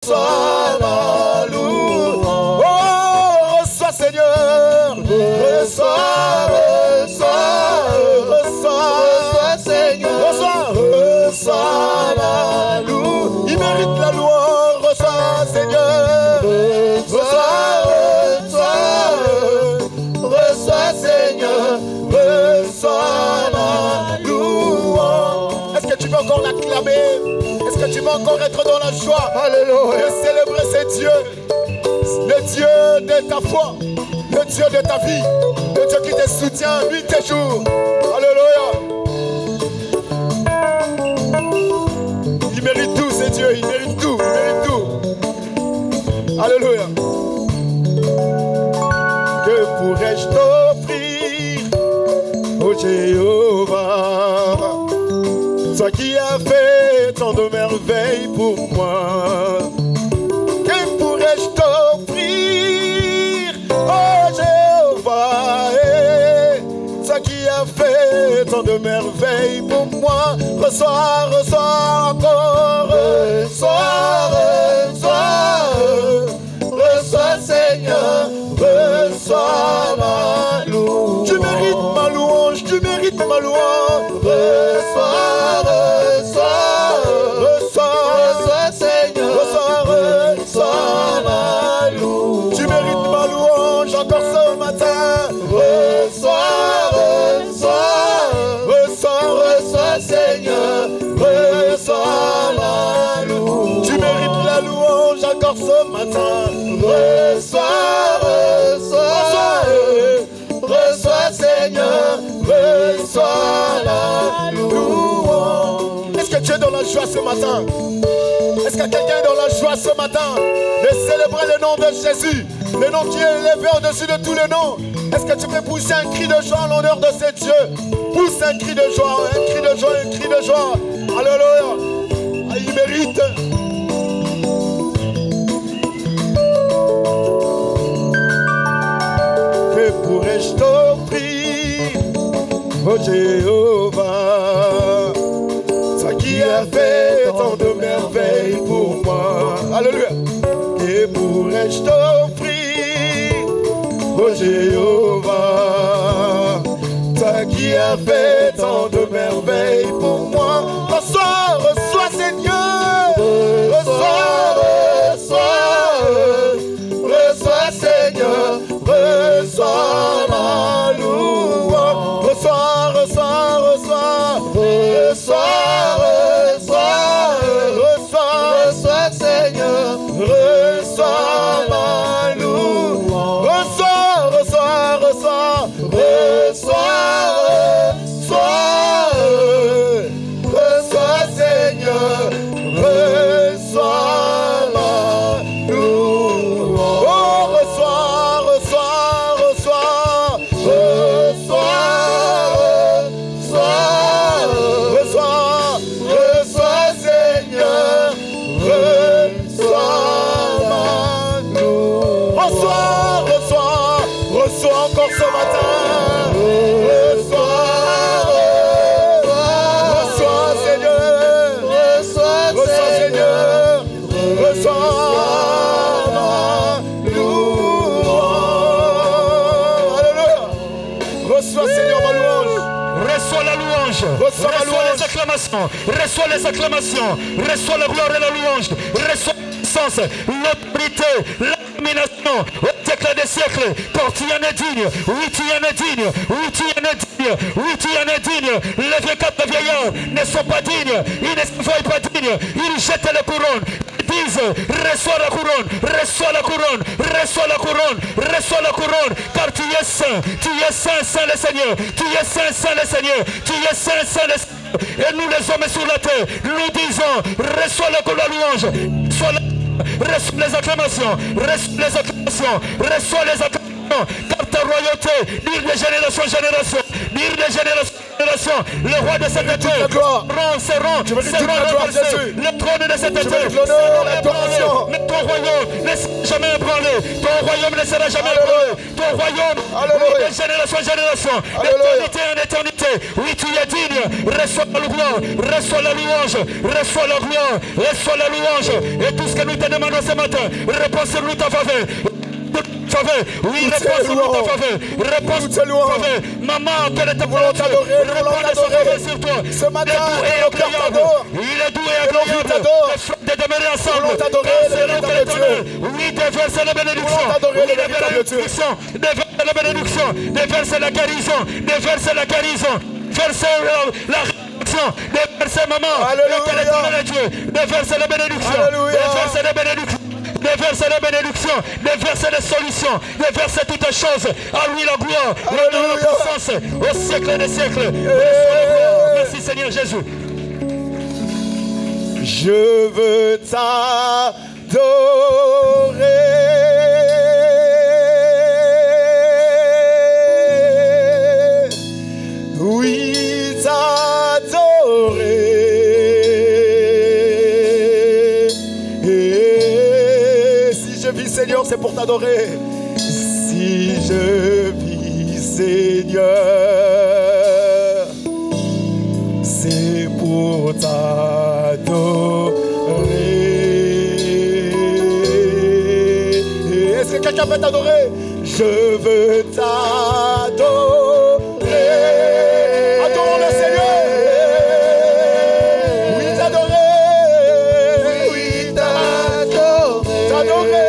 reçois la louange. Oh, reçois Seigneur, reçois, Seigneur, reçois la louange. Il mérite la louange, reçois Seigneur, reçois Seigneur, reçois la louange. Est-ce que tu veux encore l'acclamer? Est-ce que tu veux encore être dans la joie? Alléluia. Et célébrer ce Dieu, le Dieu de ta foi, le Dieu de ta vie, le Dieu qui te soutient nuit et jour. Alléluia. Il mérite tout, ce Dieu, il mérite tout, il mérite tout. Alléluia. Que pourrais-je t'offrir, ô Jéhovah, toi qui as fait tant de merveilles pour moi? Que pourrais-je t'offrir, ô Jéhovah, toi qui as fait tant de merveilles pour moi? Reçois, reçois encore, reçois Seigneur, reçois ma louange. Tu mérites ma louange, tu mérites ma louange. Reçois Seigneur, reçois ma louange. Tu mérites ma louange encore ce matin. Reçois Seigneur, reçois la louange. Tu mérites la louange encore ce matin. Reçois Seigneur, reçois la louange. Est-ce que tu es dans la joie ce matin? Est-ce que quelqu'un est dans la joie ce matin de célébrer le nom de Jésus, le nom qui est élevé au-dessus de tous les noms? Est-ce que tu peux pousser un cri de joie en l'honneur de ce Dieu? Pousse un cri de joie, un cri de joie, un cri de joie. Alléluia. Ah, il mérite. Que pourrais-je t'offrir, ô Jéhovah, toi qui as fait tant de merveilles pour moi? Alléluia. Que pourrais-je t'offrir, ô Jéhovah, toi qui as fait tant de merveilles pour moi? Reçois, reçois Seigneur, reçois Seigneur, reçois ma louange. Reçois Seigneur, reçois ma louange. Reçois Seigneur, reçois ma louange. Oh, reçois Seigneur, reçois ma louange. Reçois encore ce matin. Reçois les acclamations, reçois la gloire et la louange, reçois la puissance, l'autorité, la domination, au siècle des siècles, car tu en es digne, oui tu en es digne, oui tu en es digne, oui tu en es digne. Les vieux quatre vieillards ne sont pas dignes, ils ne se voient pas dignes, ils jettent la couronne. Disent, reçois la couronne, reçois la couronne, reçois la couronne, reçois la couronne, car tu es saint, saint le Seigneur, tu es saint le Seigneur, tu es saint le Seigneur. Et nous les hommes sur la terre, nous disons, reçois la louange, reçois les acclamations, reçois les acclamations, reçois les acclamations, car ta royauté, dire de génération en génération, dire de génération. génération, le roi de cette terre, le trône de cette terre, mais ton royaume ne sera jamais ébranlé, ton royaume ne sera jamais ébranlé, ton royaume, de génération en génération, d'éternité en éternité. Oui, tu es digne, reçois la gloire, reçois la louange, reçois la gloire, reçois la louange, et tout ce que nous te demandons ce matin, réponds sur nous ta faveur. Oui, réponds sur ta faveur. Réponds sur ta faveur. Maman, quelle est ta volonté? Réponds sa faveur sur toi. Ce matin, nos cœurs t'adorent. Il est doux et agréable de demeurer ensemble. Oui, déverse la bénédiction. Déverse la bénédiction. Déverse la guérison. Déverse la guérison. Déverse la réaction. Déverse maman. Quelle est ta maladie? Déverse la bénédiction. Déverse la bénédiction. Déverse la bénédiction, déverse les solutions, déverse toutes choses. À lui la gloire, l'honneur, la puissance, au siècle des siècles. Merci Seigneur Jésus. Je veux t'adorer. Oui, t'adorer. Seigneur, c'est pour t'adorer. Si je vis, Seigneur, c'est pour t'adorer. Est-ce que quelqu'un peut t'adorer? Je veux t'adorer. Adorons le Seigneur. Oui, t'adorer. Oui, t'adorer. T'adorer.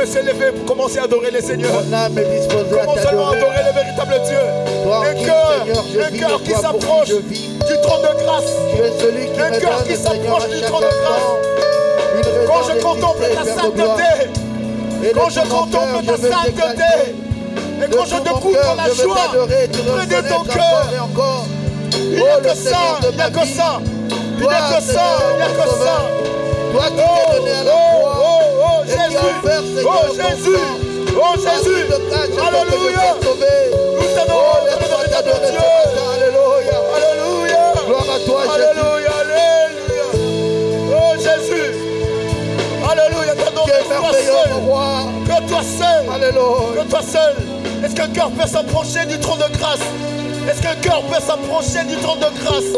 S'élever pour commencer à adorer les seigneurs. Commence seulement à adorer le véritable Dieu. Un cœur qui s'approche du trône de grâce. Un cœur qui s'approche du trône de grâce. Quand je contemple ta sainteté, quand je contemple ta sainteté, et quand je découvre la joie près de ton cœur, il n'y a que ça, il n'y a que ça, il n'y a que ça, il n'y a que ça. Toi qui t'es donné à la croix, Jésus, oh Jésus, oh Jésus, alléluia, nous t'adorons, alléluia, alléluia, gloire à toi, alléluia, alléluia, oh Jésus, alléluia, t'adorons, que toi seul, alléluia, que toi seul. Est-ce qu'un cœur peut s'approcher du trône de grâce? Est-ce qu'un cœur peut s'approcher du trône de grâce?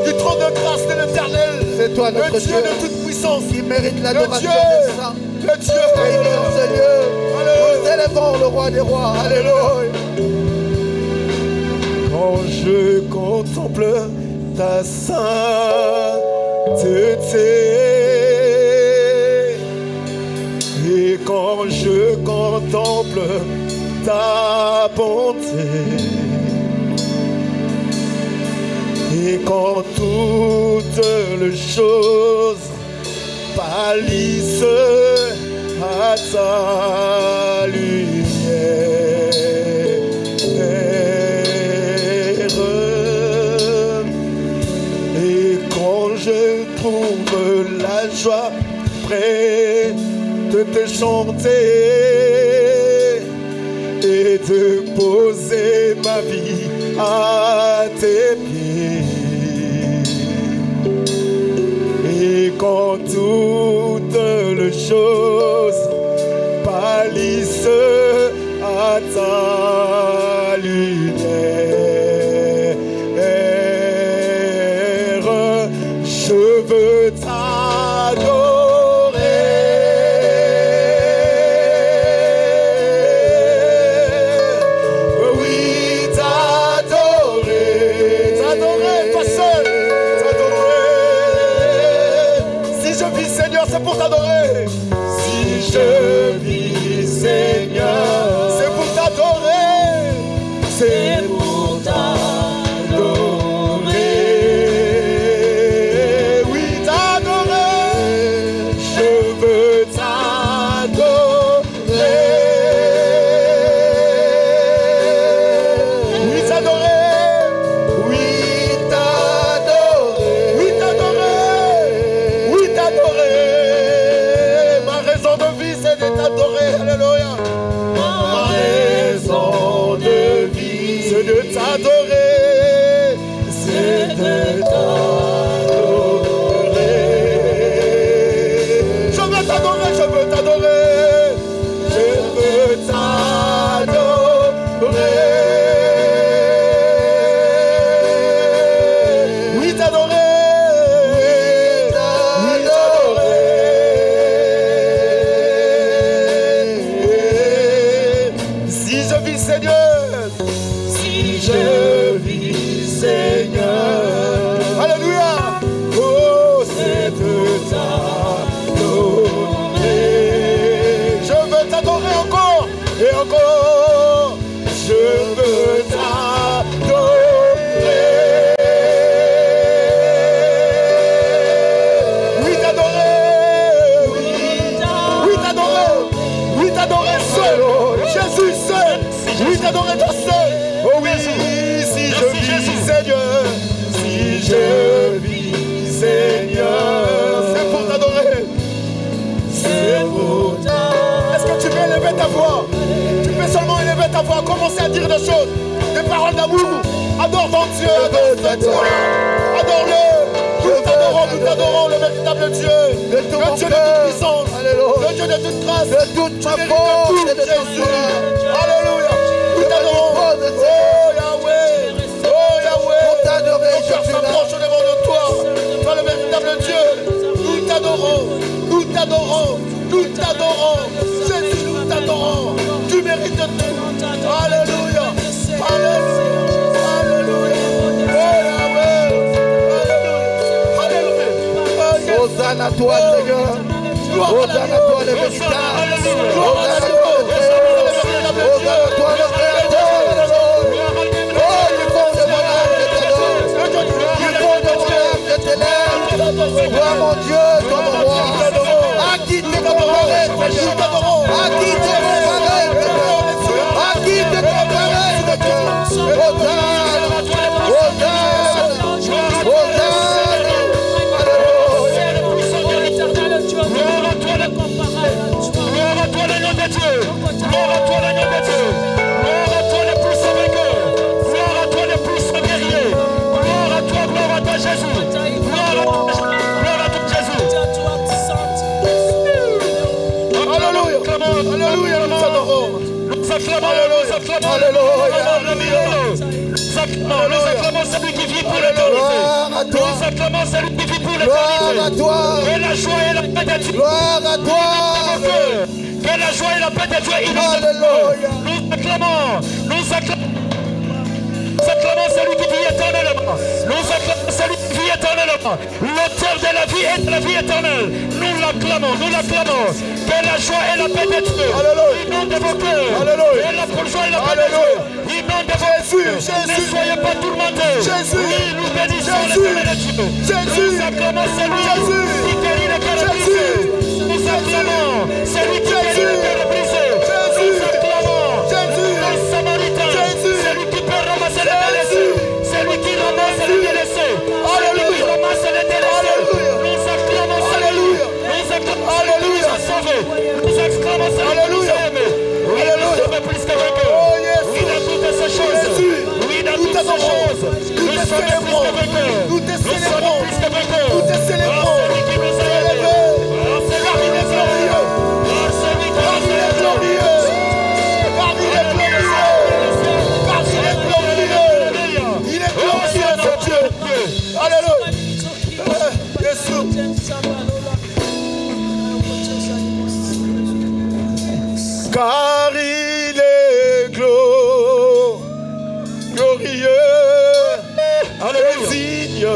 Du trône de grâce de l'Éternel, c'est toi notre Dieu de toute puissance, qui mérite l'adoration des saints. Le Dieu, Seigneur, Seigneur, nous élevons le roi des rois, alléluia. Quand je contemple ta sainteté, et quand je contemple ta bonté, et quand toutes les choses pâlissent à ta lumière, trouve la joie près de te chanter et de poser ma vie à tes pieds. Et quand toutes les choses pâlissent à ta lumière, je veux t'adorer. Oui, t'adorer, t'adorer, toi seul, t'adorer. Si je vis, Seigneur, c'est pour t'adorer. Si je vis, Seigneur, c'est pour t'adorer. C'est pour t'adorer. Oui, t'adorer. Je veux t'adorer. Oui, t'adorer. Oui, t'adorer. Oui, t'adorer. Oui, t'adorer. Ma raison de vie, c'est de t'adorer. Alléluia. Ma raison de vie, c'est de t'adorer. C'est de t'adorer. Je veux t'adorer, je veux t'adorer. Je veux t'adorer. Oui, t'adorer. Oui, t'adorer. Si je vis, Seigneur. Si je vis, Seigneur. Alléluia. Oh, c'est de t'adorer. Je veux t'adorer encore et encore. Je veux t'adorer. Oui, t'adorer. Oui, t'adorer. Oui, t'adorer seul. Jésus seul. Oui, t'adorer toi seul. Oh oui, si je vis, Seigneur. Si je vis, Seigneur. C'est pour t'adorer. C'est pour t'adorer. Est-ce que tu peux élever ta voix? Tu peux seulement élever ta voix. Commencer à dire des choses, des paroles d'amour. Adore ton Dieu. Adore-le. Nous t'adorons, le véritable Dieu. Le Dieu de toute puissance. Le Dieu de toute grâce. De toute ma force. Jésus. Alléluia. Nous t'adorons. Oh Yahweh. Oh Yahweh. Pour t'adorer, je s'approche devant de toi. Toi le véritable Dieu. Nous t'adorons. Nous t'adorons. Nous t'adorons. Jésus, nous t'adorons. Tu mérites tout. Alléluia. Alléluia. Alléluia. Oh Yahweh. Alléluia. Alléluia. Hosanna à toi, Seigneur. Hosanna à toi, le véritable. Hosanna à toi, le Créateur. Hosanna à toi, le Créateur. Oh, du fond de mon âme, je t'adore. Du fond de mon âme, je t'élève. Toi, mon Dieu, toi, mon roi. À qui te comparer, Seigneur? À qui te comparer, Seigneur? À qui te comparer, Seigneur? Hosanna. Hosanna. Hosanna. Gloire à toi le nom de Dieu. Gloire à toi le nom de Dieu. Gloire à toi le puissant vainqueur. Gloire à toi le puissant guerrier. Gloire à toi Jésus. Gloire à toi Jésus. Alléluia. Alléluia. Nous adorons. Nous acclamons. Nous acclamons. Nous acclamons celui qui vit pour l'éternité. Nous acclamons celui qui vit pour l'éternité. Que la joie et la paix de Dieu. Gloire à toi. Que la joie et la paix de Dieu inonde. Nous acclamons. Nous acclamons celui qui vit éternellement. Nous acclamons celui qui vit éternellement. L'auteur de la vie et de la vie éternelle. Nous l'acclamons. Nous l'acclamons. Que la joie et la paix de Dieu inonde vos cœurs. Et la joie et la paix de Dieu inonde vos cœurs. Ne soyez pas tourmentés. Oui, nous bénissons l'éternel de Dieu. Nous acclamons celui qui guérit les cœurs brisés. Nous acclamons celui qui guérit les cœurs brisés. Nous acclamons le Samaritain. Celui qui peut ramasser les délaissés. Celui qui ramasse les délaissés. Celui qui ramasse les délaissés. Nous acclamons célébrons. Nous te célébrons. Nous te célébrons. Car il est glorieux. Car il est glorieux. Car il est glorieux. Car il est glorieux. Il est glorieux, ce Dieu. Alléluia. Jésus. Car il est glorieux, digne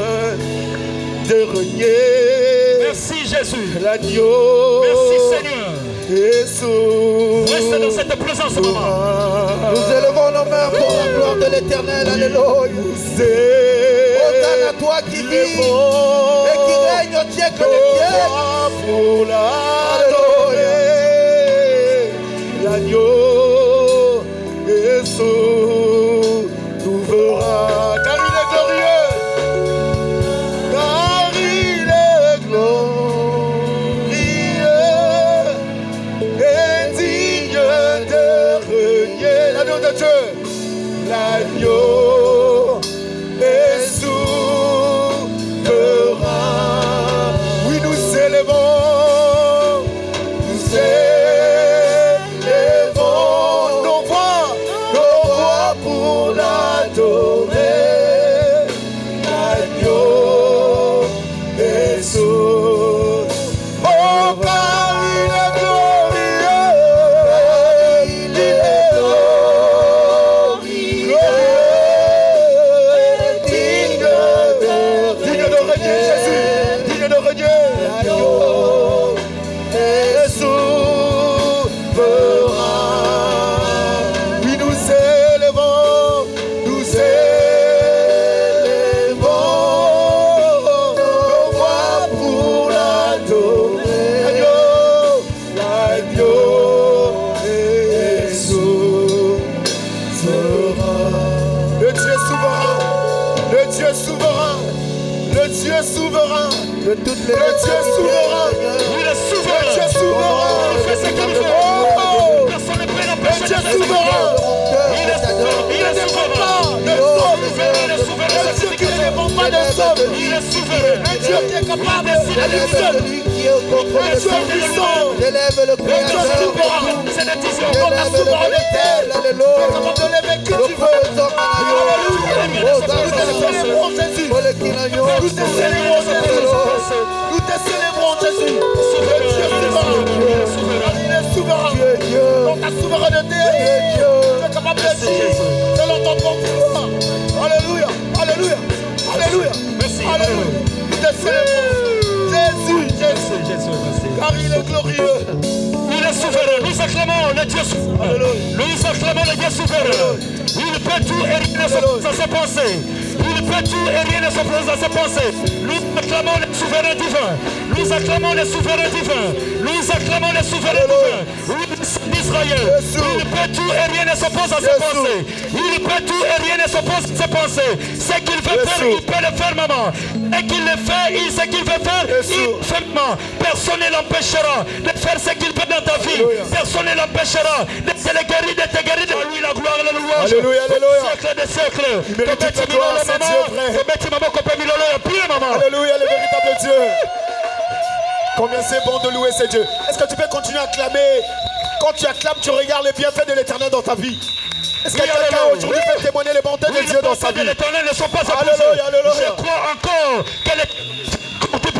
de régner. Merci Jésus. L'agneau. Merci Seigneur. Jésus. Reste dans cette présence, maman. Nous élevons nos mains pour la gloire de l'Éternel. Alléluia. Hosanna à toi qui vis et qui règne au siècle des siècles. Pour l'adorer. L'agneau Jésus nous verra. Car il est glorieux. Car il est glorieux et digne de régner. L'agneau de Dieu. L'agneau Jésus verra. Oui, nous élevons. Nous élevons nos voix pour l'adorer. L'agneau Jésus. Oh, car il est glorieux. Il est glorieux. Digne de régner, Jésus. Digne de régner. L'agneau Jésus verra. Oui, nous élevons nos voix pour l'adorer. L'agneau Jésus sera. Le Dieu souverain, le Dieu souverain, le Dieu souverain, De toutes les le Dieu souverain, Il est le souverain. Dieu souverain. Il fait ce qu'il veut. Personne ne peut Le l'empêcher de Dieu faire ce qu'il veut. souverain. Il est souverain. Il est souverain. De sauve. Il est souverain. Un Dieu qui ne dépend pas de sauve. Il est souverain. Un Dieu qui est capable de J'élève seul. celui qui est au contrôle Un de Dieu tout. puissant. J'élève le Un Dieu Créateur. souverain. C'est des décisions. Dans ta J'élève le souveraineté. Véritable. Alléluia. Capable de lever qui Le tu feu veux. Zormanayo. Nous te célébrons Jésus. Pour le Kinayo. Nous te célébrons Jésus. Nous te célébrons Jésus. Le Dieu souverain. Il est souverain. Dieu est Dieu. Dans ta souveraineté. Dieu est Dieu. Tu es capable de dire de l'entendre. Alléluia. Alléluia. Alléluia. Alléluia. Nous te célébrons. Jésus. Jésus. Car il est glorieux. Il est souverain. Nous acclamons le Dieu souverain. Nous acclamons le Dieu souverain. Il peut tout et rien ne s'oppose à ses pensées. Il peut tout et rien ne s'oppose à ses pensées. Nous acclamons le souverain divin. Nous acclamons le souverain divin. Nous acclamons le souverain divin. Oui, d'Israël. Il peut tout et rien ne s'oppose à ses pensées. Il peut tout et rien ne s'oppose à ses pensées. Ce qu'il veut faire, il peut le faire, maman. Et qu'il le fait, ce qu'il veut faire, il le fait, maman. Personne ne l'empêchera de faire ce qu'il veut dans ta vie. Personne ne l'empêchera de te guérir, de te guérir. De lui la gloire et la louange. Alléluia, alléluia. Siècle des siècles. Il mérite toute la gloire, c'est Dieu vrai. Alléluia, le véritable Dieu. Combien c'est bon de louer ce Dieu. Est-ce que tu peux continuer à acclamer? Quand tu acclames, tu regardes les bienfaits de l'Éternel dans ta vie. Est-ce que quelqu'un aujourd'hui peut témoigner les bontés de Dieu dans sa vie? Les bontés de l'Éternel ne sont pas abusées. Alléluia, alléluia. Je crois encore que les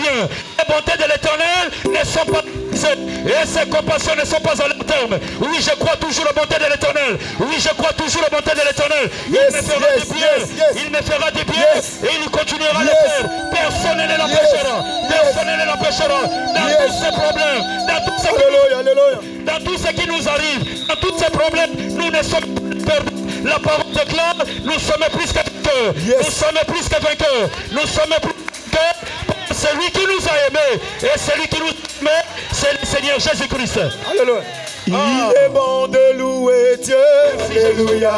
bien. Les bontés de l'Éternel ne sont pas abusées. Et ses compassions ne sont pas à long terme. Oui, je crois toujours aux bontés de l'Éternel. Oui, je crois toujours aux bontés de l'Éternel. Il me fera du bien. Il me fera du bien. Et il continuera à le faire. Personne ne l'empêchera. Personne ne l'empêchera. Dans tous ces problèmes, dans tout ce dans tout ce qui nous arrive, dans tous ces problèmes, nous ne sommes pas perdus. La parole déclare, nous sommes plus que vainqueurs. Nous sommes plus que vainqueurs. Nous sommes plus que vainqueurs. Celui qui nous a aimés et celui qui nous aimait, c'est le Seigneur Jésus-Christ. Alléluia. Il est bon de louer Dieu. Alléluia.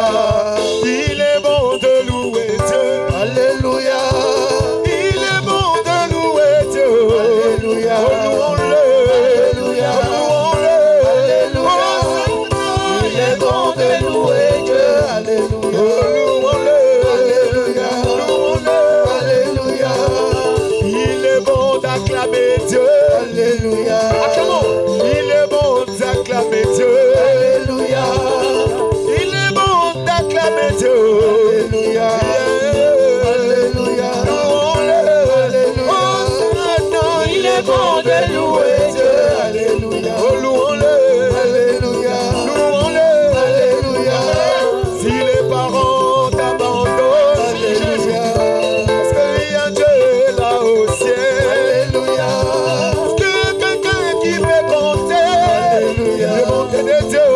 Il est bon de louer Dieu. Alléluia. Il est bon de louer Dieu. Alléluia. Louons-le. Alléluia. Louons-le. Alléluia. Il est bon de louer Dieu. Alléluia. Louons-le. Alléluia. Louons-le. est bon de louer Dieu. Alléluia. Oh, louons-le. Alléluia. Louons-le. Alléluia. Si les parents t'abandonnent, Alléluia. est-ce qu'il y a Dieu là au ciel? Alléluia. Est-ce que quelqu'un qui peut compter Alléluia. les bontés de Dieu?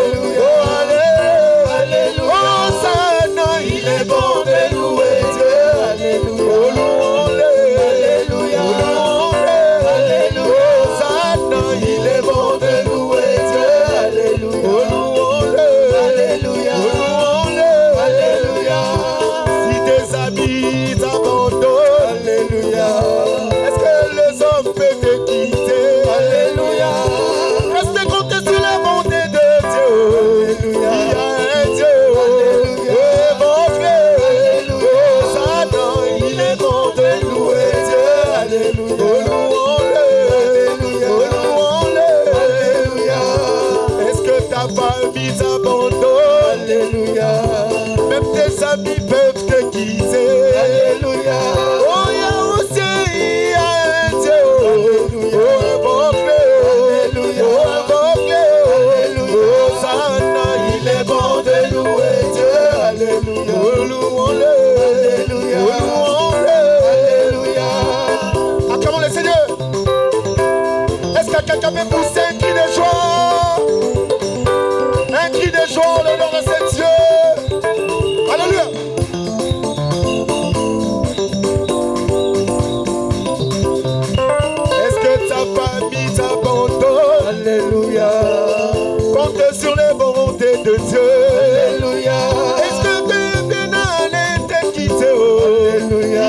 Alléluia. Oh, alléluia. Alléluia. Oh, Satan, Il est bon de louer Dieu. Alléluia. oh, louons-le. Alléluia. Oh, louons-le. Alléluia. Oh, Satan, Il est bon de louer Dieu. Alléluia. oh, louons-le. Alléluia. Oh, louons-le. Alléluia. Si tes amis t'abandonnent, Alléluia. est-ce que les hommes peuvent te quitter? Alléluia. Restez comptés sur la bonté de Dieu. Alléluia. Il y a un Dieu. Alléluia. Évoqué. Alléluia. Oh, Satan, il est bon de louer Dieu. Alléluia. Oh, louons-le. Alléluia. Oh, louons-le. Alléluia. Est-ce que ta famille t'abandonne? Alléluia. Même tes amis peuvent te quitter. Alléluia. Oh, il y a aussi il y a un Dieu. Alléluia. Oh, évoque-le. Alléluia. Oh, évoque-le. Alléluia. Oh, Satan, Il est bon de louer Dieu. Alléluia. oh, louons-le. Alléluia. Oh, louons-le. Alléluia. Acclamons le Seigneur. Est-ce que quelqu'un peut pousser un cri de joie? Un cri de joie, le nom de cet Dieu. Alléluia. Est-ce que ta famille t'abandonne? Alléluia. Compte sur les bontés de Dieu. Alléluia. Est-ce que tes bien-aimés t'ont quitté? Oh, Alléluia. il y a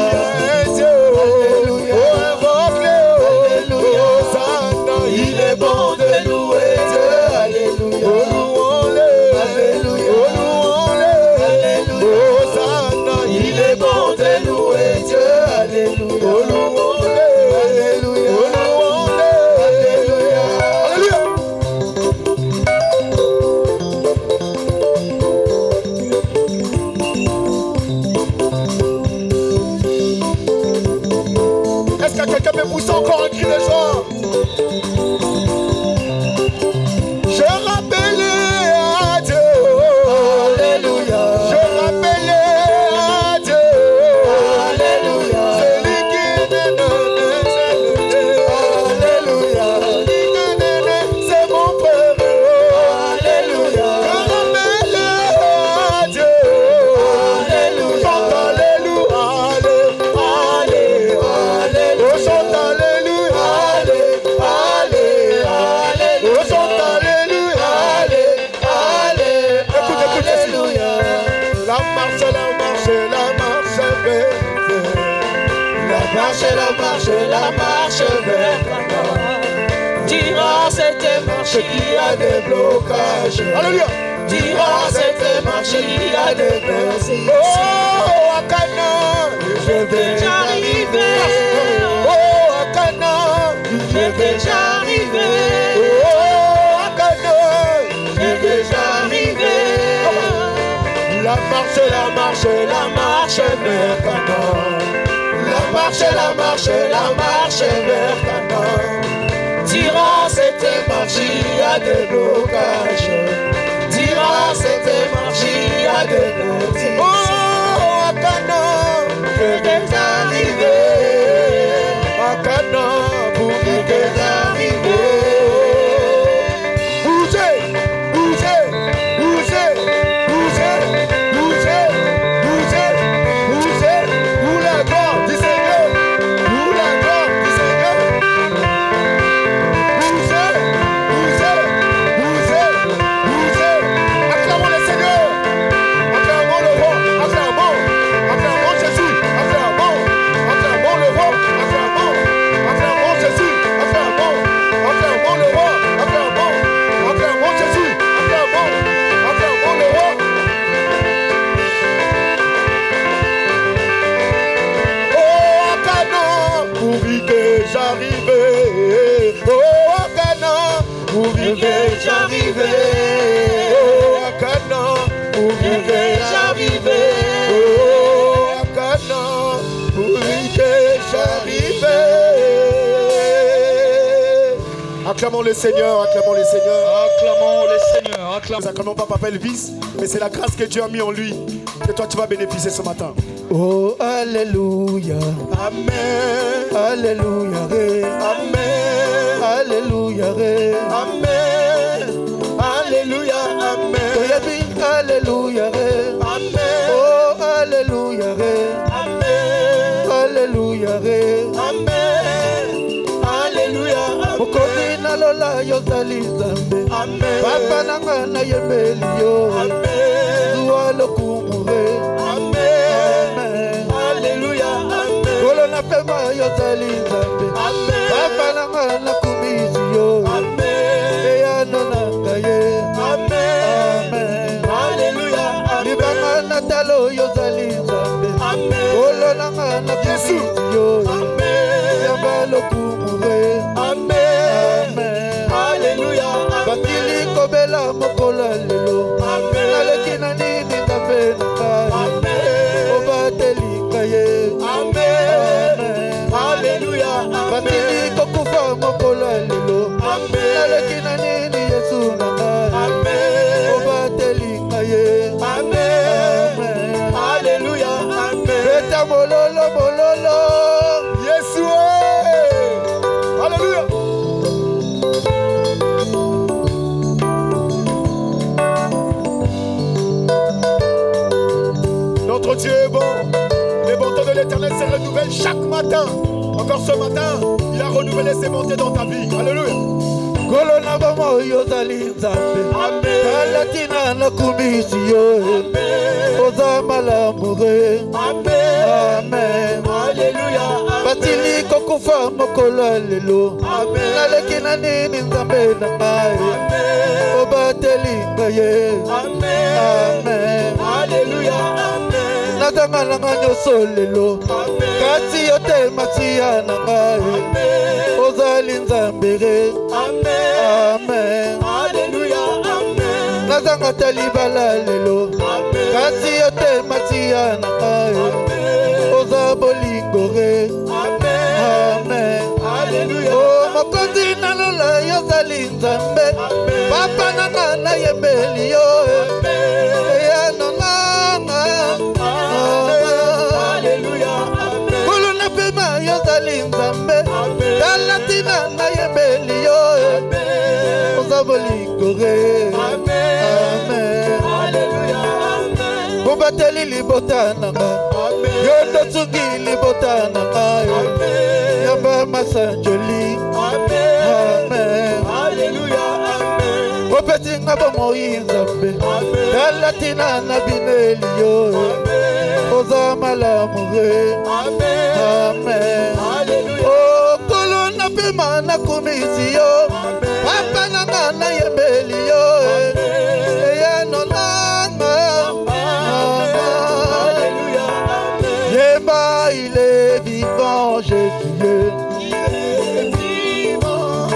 un Dieu. Alléluia. Oh, invoque-le. Alléluia. Oh, Satan, Il est bon de louer Dieu. Alléluia. Oh, louons-le. Alléluia. Oh, louons-le. Alléluia. Oh, Satan, Il est bon de louer Dieu. Alléluia. Oh, louons-le. Alléluia. Oh, louons-le. Alléluia. Alléluia. Est-ce que quelqu'un peut pousser encore un cri de joie? Je rappelais à Dieu. Alléluia. Je rappelais à Dieu. Alléluia. Celui qui ne Alléluia. c'est mon frère. Alléluia. Je rappelais à Dieu. Alléluia. Chante alléluia. Allez, allez. Oh, chante alléluia. Allez, allez, allez. Oh, chante alléluia. Allez, allez. Écoute, écoute, Alléluia. La marche, la marche, la marche vers Dieu. La marche vers Canaan. Dira cette marche, il y a des blocages. Alléluia. Dira cette marche, il y a des persécutions. Oh, à Canaan, Je vais arriver. oh, à Canaan, Je vais arriver. oh, à Canaan. Je vais arriver. La marche, la marche, la marche vers Canaan. La marche vers Canaan. Dira cette marche, il y a des blocages. Dira cette marche, il y a des persécutions. Oh, à Canaan, Je vais arriver. à Canaan, pour Je vais arriver. Bougez, bougez, bougez, bougez, bougez, bougez, bougez, pour la gloire du Seigneur, pour la gloire du Seigneur. Bougez, bougez, bougez, bougez. Acclamons le Seigneur, acclamons le roi, acclamons, acclamons Jésus, acclamons, acclamons le roi, acclamons, acclamons Jésus, acclamons, acclamons le roi, acclamons, acclamons Jésus, acclamons, acclamons le roi. Oh, à Canaan, pourvu que j'arrive. Oh, à Canaan, pourvu que j'arrive. Oh, à Canaan, pourvu que j'arrive. Oh, à Canaan, pourvu que j'arrive. Acclamons le Seigneur, acclamons le Seigneur. Acclamons le Seigneur, acclamons. Nous acclamons pas Papa Elvis, mais c'est la grâce que Dieu a mis en lui que toi tu vas bénéficier ce matin. Oh, Alléluia. Amen. Alléluia. Amen. Alléluia. Amen. Alléluia. Amen. Alléluia. Amen. Oh, Alléluia. Amen. Alléluia. Amen. Alléluia. Mokobina lola yozali zambe. Amen. Papa nanga na yembeli yo. Amen. Zuwa lokumure. Amen. Alléluia. Amen. Kolo na pema yozali zambe. Amen. Papa nanga na kumisi yo. Amen. Eya nonanga ye. Amen. Amen. Alléluia. Libanga na talo yozali zambe. Amen. Kolo nanga na kumisi yo. Amen. Yamba lokumure. Amen. Alléluia. Bakili kobela mokola lelo. Amen. Naleki na nini tape na kai. Amen. Obateli kaye. Amen. Alléluia. Bakili kokufa mokola lelo. Amen. Naleki na nini Yesu na kai. Amen. Obateli kaye. Amen. Alléluia. Amen. Beta mololo mololo. Yesu. Alléluia. Notre Dieu est bon. Les bontés de l'Éternel se renouvellent chaque matin. Encore ce matin, il a renouvelé ses bontés dans ta vie. Alléluia. Kolona bamo yozali nzambe. Amen. Kalatina na kumisi yo. Amen. Oza malamure. Amen. Amen. Alléluia. Batili kokufa mokola lelo. Amen. Naleki na nini nzambe na ngai. Amen. Obateli kaye. Amen. Amen. Alléluia. Amen. Nazanga nanga nyonso lelo. Amen. Kasi yo te masiya na ngai. Amen. Ozali nzambe re. Amen. Amen. Alléluia. Amen. Nazanga te libala lelo. Amen. Kasi yo te masiya na ngai. Amen. Oza bolingo re. Amen. Amen. Alléluia. Oh, mokonzi na lola yozali nzambe. Amen. Papa nanga na yembeli yo. Amen. Eya nonanga. Alléluia. Amen. Kolo na pema yozali nzambe. Amen. Dalatina na yembeli yo. Amen. Oza bolingo re. Amen. Amen. Alléluia. Amen. Bombateli libota nanga. Amen. Yo ndotsuki libota nanga. Amen. Yamba masanjoli. Amen. Amen. Alléluia. Amen. Opeti nga bomoyi nzambe. Amen. Dalatina na bineli yo. Amen. Oza malamu re. Amen. Amen. Alléluia. Oh, kolo na pema na kumisi yo. Amen. Papa nanga na yembeli yo. Amen. Eya nonanga. Alléluia. Amen. Yemba, il est vivant, Jésus. Il est vivant.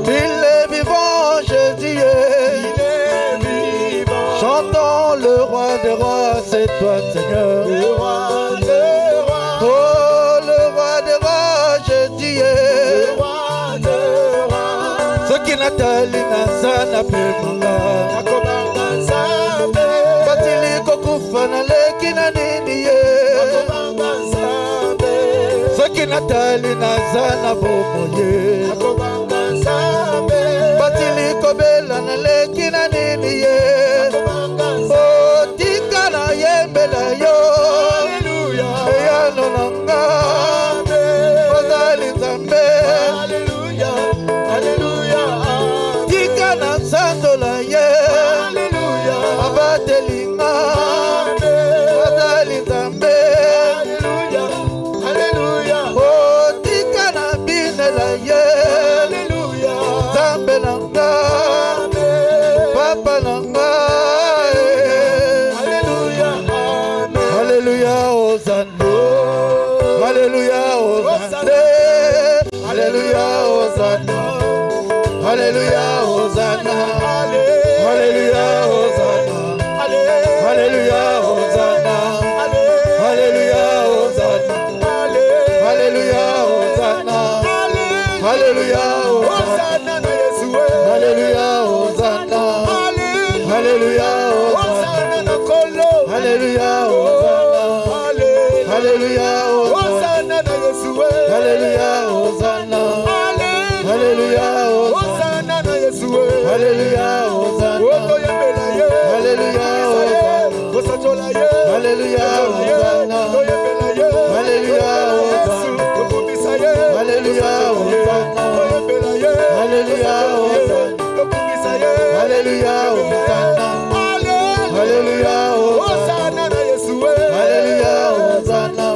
Il est vivant, Jésus. Il est vivant. Chantons le roi des rois, c'est toi, Seigneur. Le roi des rois. Oh, le roi des rois, Jésus. Le roi des rois. Ce qui n'a tali na sana pemanga. Akobanga Nzambe. Batili kokufa na leki na nini ye. Akobanga Nzambe. Ce qui n'a tali na sana bomoye. Akobanga Nzambe. Batili kobela na leki na nini ye. Akobanga Nzambe. Oh, tika na yembela yo. Alléluia. Eya nonanga. Amen. Ozali nzambe. Alléluia. Alléluia. Tika na sandola ye. Alléluia. Abatelinga. Amen. Ozali nzambe. Alléluia. Alléluia. Oh, tika na binela ye. Alléluia. Nzambe nanga. Amen. Papa nanga. Alléluia. Amen. Alléluia, Hosanna. Alléluia, Hosanna. Alléluia, Hosanna. Alléluia, Hosanna. Alléluia, Hosanna. Alléluia, Hosanna. Alléluia, Hosanna. Alléluia, Hosanna. Alléluia, Hosanna. Alléluia, Alléluia, Hosanna na Yesu. Alléluia, Hosanna. Alléluia, Hosanna na Kolo. Alléluia, Hosanna. Alléluia, Hosanna na Yesu. Alléluia, Hosanna. Alléluia, Hosanna na Yesu. Alléluia, Hosanna. Alléluia, Hosanna. Alléluia, Hosanna. Alléluia, Hosanna. Alléluia, Hosanna. Alléluia, Hosanna. Alléluia, Hosanna. Alléluia, Hosanna na Yesu. Alléluia, Hosanna.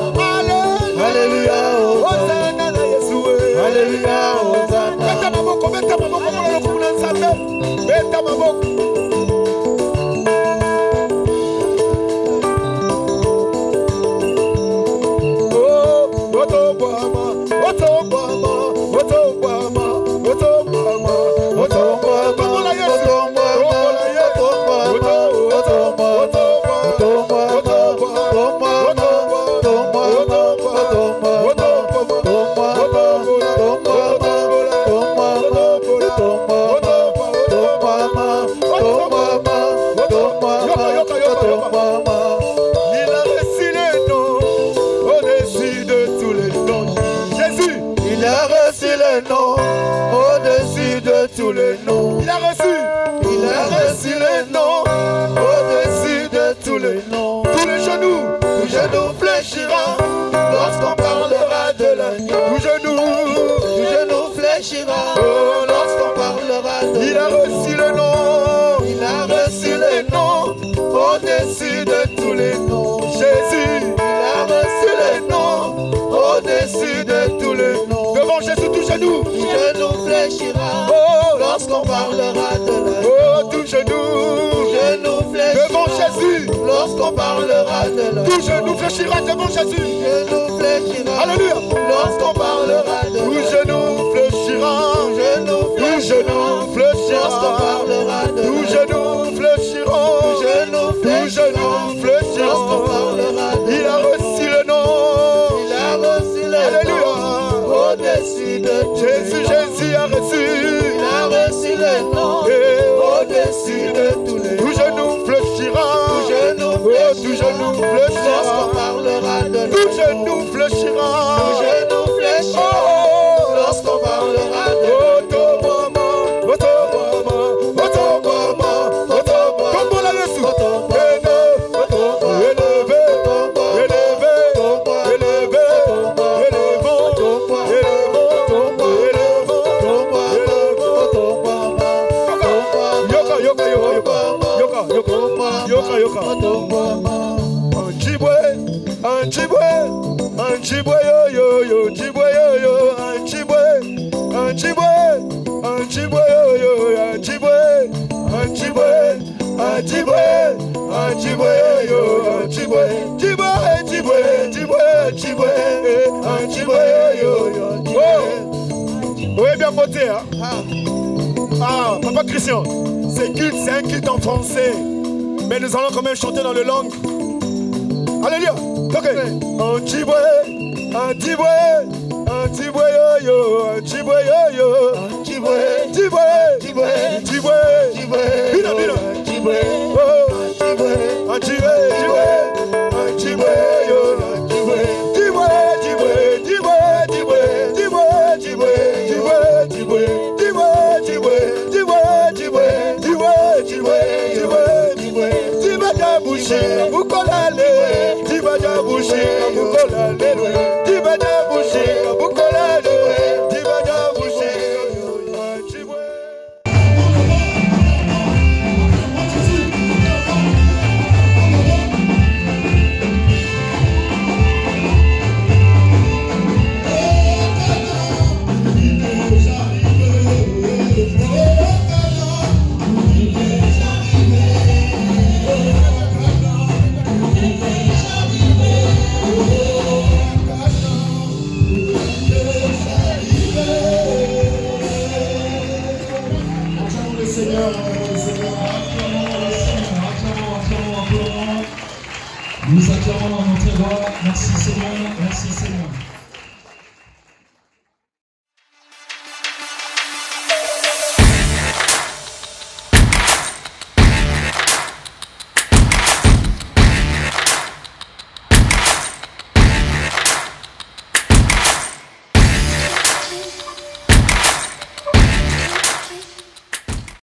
Alléluia, Hosanna na Yesu. Alléluia, Hosanna. Beta maboko kwa kuna nzambe. Beta maboko. Il a reçu le nom, il a reçu le nom, au-dessus de tous les noms. Jésus, Il a reçu le nom, au-dessus de tous les noms. devant Jésus, tout genou. Tout genou fléchira, lorsqu'on parlera de l'agneau. Oh, tout genou. Tout genou fléchira, Devant Jésus. lorsqu'on parlera de l'agneau. Tout genou fléchira devant Jésus. Tout genou fléchira, Alléluia. lorsqu'on parlera de Tout l'agneau. genou fléchira. Tout genou Tout genou fléchira, lorsqu'on fléchira. parlera de Tout l'agneau. genou fléchira. Tout genou Tout genou fléchira, lorsqu'on fléchira. parlera de Il a reçu le nom. Il a reçu le Alléluia. nom, au-dessus de tous les Jésus, noms. Jésus a reçu. Il a reçu le nom, au-dessus de tous les Tout noms. genou fléchira. Tout genou Oh, tout fléchira, genou lorsqu'on fléchira. parlera de Tout l'agneau. genou fléchira. Tout genou fléchira, Oh, lorsqu'on parlera de l'agneau. Otobama, Otobama, Otobama, Otobama. Comme la Yesu. Élevé, élevé, élevé, élevons, Yoka, yoka, yoka, yoka, yoka, yoka, yoka. Un chibwe, yo yo yo, chibwe yo yo, un chibwe, yo yo, un chibwe, yo yo, un chibwe, yo yo. Oui, bien voté, hein? Ah, Papa Christian, c'est un culte en français, mais nous allons quand même chanter dans les langues. Alléluia. Ok. Un chibwe yo yo, un chibwe yo yo, chibwe. Bina, bina. Oh, un chibwe yo, Nous acclamons notre roi. Merci Seigneur, merci Seigneur.